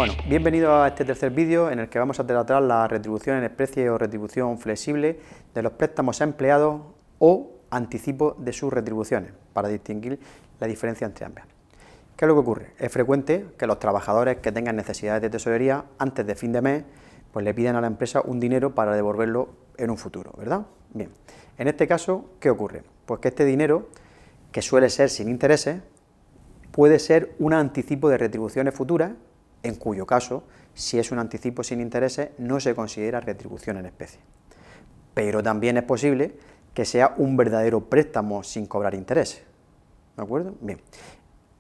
Bueno, bienvenido a este tercer vídeo en el que vamos a tratar la retribución en especie o retribución flexible de los préstamos a empleados o anticipo de sus retribuciones, para distinguir la diferencia entre ambas. ¿Qué es lo que ocurre? Es frecuente que los trabajadores que tengan necesidades de tesorería antes de fin de mes, pues le piden a la empresa un dinero para devolverlo en un futuro, ¿verdad? Bien, en este caso, ¿qué ocurre? Pues que este dinero, que suele ser sin intereses, puede ser un anticipo de retribuciones futuras, en cuyo caso, si es un anticipo sin intereses, no se considera retribución en especie. Pero también es posible que sea un verdadero préstamo sin cobrar intereses, ¿de acuerdo? Bien,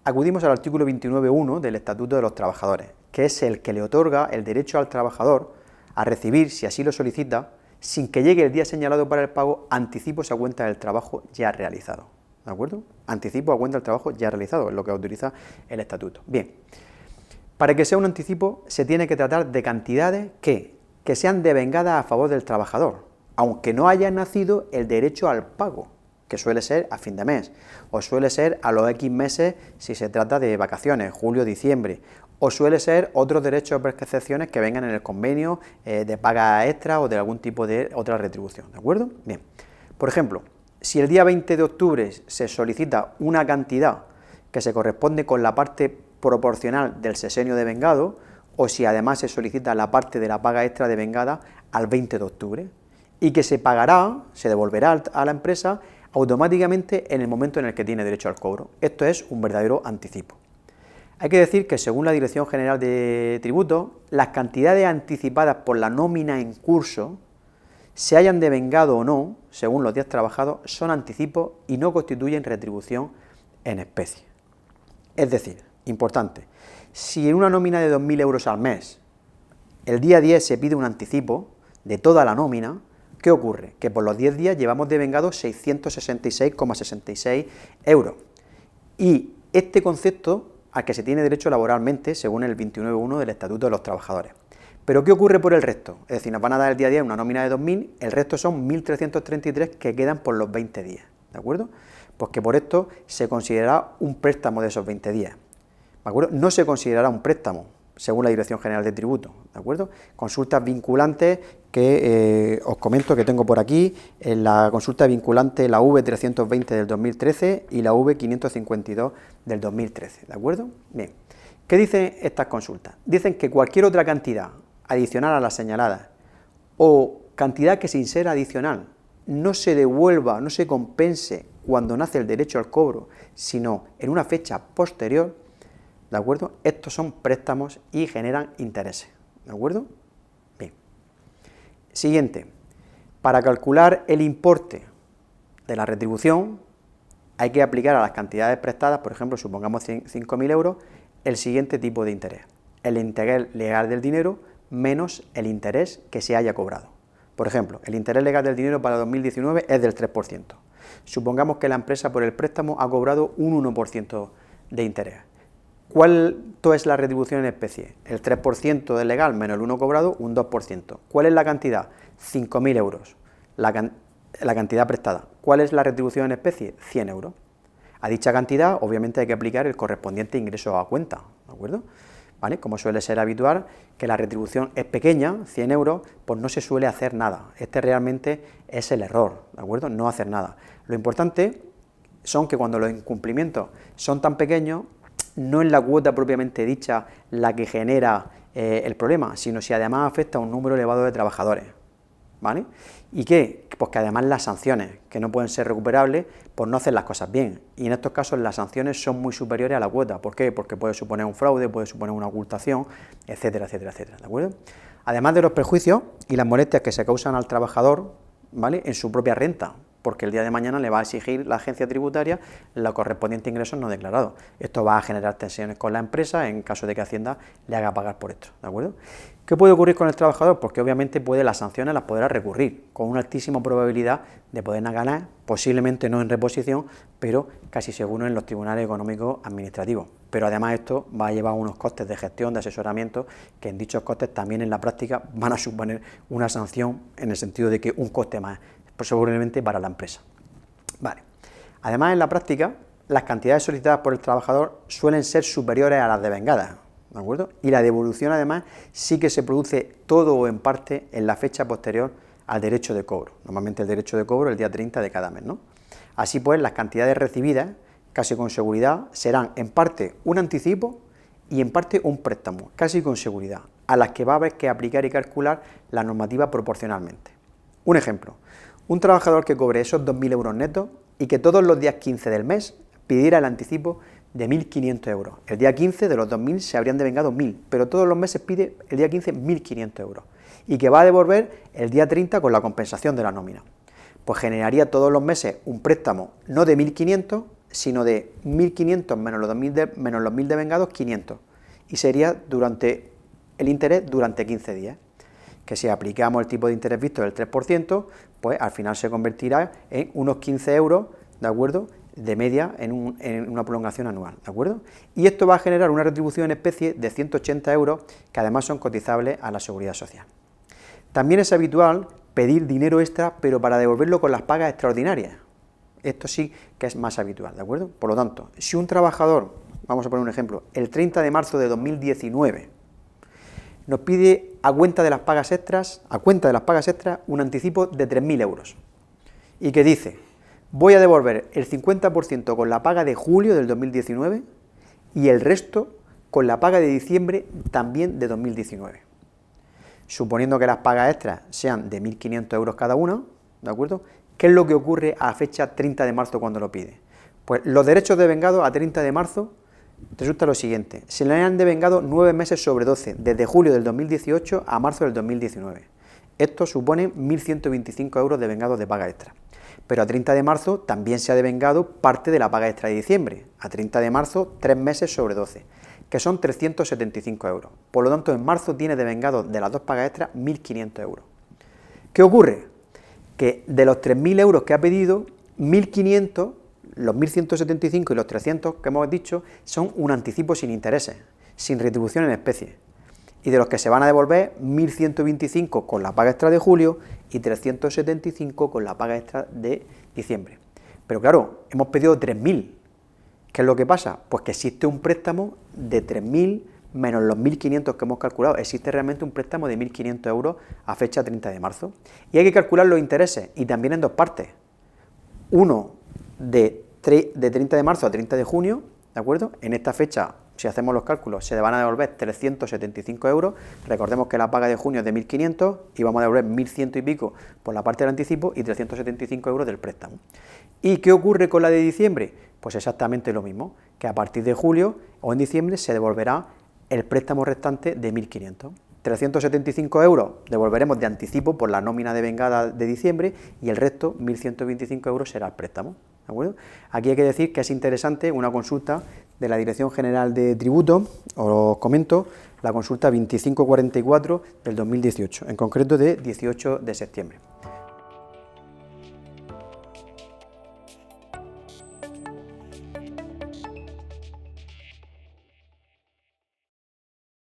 acudimos al artículo 29.1 del Estatuto de los Trabajadores, que es el que le otorga el derecho al trabajador a recibir, si así lo solicita, sin que llegue el día señalado para el pago, anticipos a cuenta del trabajo ya realizado, ¿de acuerdo? Anticipo a cuenta del trabajo ya realizado, es lo que autoriza el Estatuto. Bien, para que sea un anticipo se tiene que tratar de cantidades que sean devengadas a favor del trabajador, aunque no haya nacido el derecho al pago, que suele ser a fin de mes, o suele ser a los X meses si se trata de vacaciones, julio, diciembre, o suele ser otros derechos o percepciones que vengan en el convenio de paga extra o de algún tipo de otra retribución, ¿de acuerdo? Bien, por ejemplo, si el día 20 de octubre se solicita una cantidad que se corresponde con la parte proporcional del sexenio devengado, o si además se solicita la parte de la paga extra devengada al 20 de octubre, y que se pagará, se devolverá a la empresa automáticamente en el momento en el que tiene derecho al cobro. Esto es un verdadero anticipo. Hay que decir que según la Dirección General de Tributos, las cantidades anticipadas por la nómina en curso, se hayan devengado o no, según los días trabajados, son anticipos y no constituyen retribución en especie. Es decir, importante, si en una nómina de 2.000 euros al mes, el día 10 se pide un anticipo de toda la nómina, ¿qué ocurre? Que por los 10 días llevamos devengados 666,66 euros. Y este concepto al que se tiene derecho laboralmente, según el 29.1 del Estatuto de los Trabajadores. ¿Pero qué ocurre por el resto? Es decir, nos van a dar el día 10 una nómina de 2.000, el resto son 1.333 que quedan por los 20 días, ¿de acuerdo? Pues que por esto se considerará un préstamo de esos 20 días, ¿de acuerdo? No se considerará un préstamo, según la Dirección General de Tributos, ¿de acuerdo? Consultas vinculantes que os comento que tengo por aquí, en la consulta vinculante la V320 del 2013 y la V552 del 2013, ¿de acuerdo? Bien, ¿qué dicen estas consultas? Dicen que cualquier otra cantidad adicional a la señalada o cantidad que sin ser adicional no se devuelva, no se compense cuando nace el derecho al cobro, sino en una fecha posterior, ¿de acuerdo? Estos son préstamos y generan intereses, ¿de acuerdo? Bien. Siguiente, para calcular el importe de la retribución hay que aplicar a las cantidades prestadas, por ejemplo, supongamos 5.000 euros, el siguiente tipo de interés, el interés legal del dinero menos el interés que se haya cobrado. Por ejemplo, el interés legal del dinero para 2019 es del 3%. Supongamos que la empresa por el préstamo ha cobrado un 1% de interés. ¿Cuánto es la retribución en especie? El 3% del legal menos el 1 cobrado, un 2%. ¿Cuál es la cantidad? 5.000 euros, la cantidad prestada. ¿Cuál es la retribución en especie? 100 euros. A dicha cantidad, obviamente, hay que aplicar el correspondiente ingreso a cuenta, ¿de acuerdo? ¿Vale? Como suele ser habitual, que la retribución es pequeña, 100 euros, pues no se suele hacer nada. Este realmente es el error, ¿de acuerdo? No hacer nada. Lo importante son que cuando los incumplimientos son tan pequeños, no es la cuota propiamente dicha la que genera el problema, sino si además afecta a un número elevado de trabajadores, ¿vale? ¿Y qué? Pues que además las sanciones, que no pueden ser recuperables por no hacer las cosas bien, y en estos casos las sanciones son muy superiores a la cuota. ¿Por qué? Porque puede suponer un fraude, puede suponer una ocultación, etcétera, etcétera, etcétera, ¿de acuerdo? Además de los perjuicios y las molestias que se causan al trabajador, ¿vale?, en su propia renta, porque el día de mañana le va a exigir la agencia tributaria los correspondientes ingresos no declarados. Esto va a generar tensiones con la empresa en caso de que Hacienda le haga pagar por esto, ¿de acuerdo? ¿Qué puede ocurrir con el trabajador? Porque obviamente las sanciones las podrá recurrir, con una altísima probabilidad de poder ganar, posiblemente no en reposición, pero casi seguro en los tribunales económicos administrativos. Pero además esto va a llevar unos costes de gestión, de asesoramiento, que en dichos costes también en la práctica van a suponer una sanción en el sentido de que un coste más, seguramente para la empresa. Vale. Además, en la práctica, las cantidades solicitadas por el trabajador suelen ser superiores a las devengadas, ¿de acuerdo? Y la devolución, además, sí que se produce todo o en parte en la fecha posterior al derecho de cobro. Normalmente el derecho de cobro el día 30 de cada mes, ¿no? Así pues, las cantidades recibidas, casi con seguridad, serán en parte un anticipo y en parte un préstamo, casi con seguridad, a las que va a haber que aplicar y calcular la normativa proporcionalmente. Un ejemplo, un trabajador que cobre esos 2.000 euros netos y que todos los días 15 del mes pidiera el anticipo de 1.500 euros. El día 15 de los 2.000 se habrían devengado 1.000, pero todos los meses pide el día 15 1.500 euros y que va a devolver el día 30 con la compensación de la nómina. Pues generaría todos los meses un préstamo no de 1.500, sino de 1.500 menos los 1.000 devengados, 500. Y sería durante el interés durante 15 días. Que si aplicamos el tipo de interés visto del 3%, pues al final se convertirá en unos 15 euros, ¿de acuerdo?, de media en una prolongación anual, ¿de acuerdo? Y esto va a generar una retribución en especie de 180 euros, que además son cotizables a la Seguridad Social. También es habitual pedir dinero extra, pero para devolverlo con las pagas extraordinarias. Esto sí que es más habitual, ¿de acuerdo? Por lo tanto, si un trabajador, vamos a poner un ejemplo, el 30 de marzo de 2019 nos pide a cuenta de las pagas extras, un anticipo de 3.000 euros y que dice, voy a devolver el 50% con la paga de julio del 2019 y el resto con la paga de diciembre también de 2019. Suponiendo que las pagas extras sean de 1.500 euros cada una, ¿de acuerdo? ¿Qué es lo que ocurre a fecha 30 de marzo cuando lo pide? Pues los derechos devengados a 30 de marzo resulta lo siguiente, se le han devengado 9 meses sobre 12, desde julio del 2018 a marzo del 2019. Esto supone 1.125 euros devengados de paga extra. Pero a 30 de marzo también se ha devengado parte de la paga extra de diciembre. A 30 de marzo, 3 meses sobre 12, que son 375 euros. Por lo tanto, en marzo tiene devengados de las dos pagas extras 1.500 euros. ¿Qué ocurre? Que de los 3.000 euros que ha pedido, 1.500, los 1.175 y los 300 que hemos dicho, son un anticipo sin intereses, sin retribución en especie. Y de los que se van a devolver, 1.125 con la paga extra de julio y 375 con la paga extra de diciembre. Pero claro, hemos pedido 3.000. ¿Qué es lo que pasa? Pues que existe un préstamo de 3.000 menos los 1.500 que hemos calculado. Existe realmente un préstamo de 1.500 euros a fecha 30 de marzo. Y hay que calcular los intereses, y también en dos partes. Uno de 30 de marzo a 30 de junio, ¿de acuerdo? En esta fecha, si hacemos los cálculos, se le van a devolver 375 euros. Recordemos que la paga de junio es de 1.500 y vamos a devolver 1.100 y pico por la parte del anticipo y 375 euros del préstamo. ¿Y qué ocurre con la de diciembre? Pues exactamente lo mismo, que a partir de julio o en diciembre se devolverá el préstamo restante de 1.500. 375 euros devolveremos de anticipo por la nómina devengada de diciembre y el resto, 1.125 euros, será el préstamo. ¿De acuerdo? Aquí hay que decir que es interesante una consulta de la Dirección General de Tributos, os comento, la consulta 2544 del 2018, en concreto de 18 de septiembre.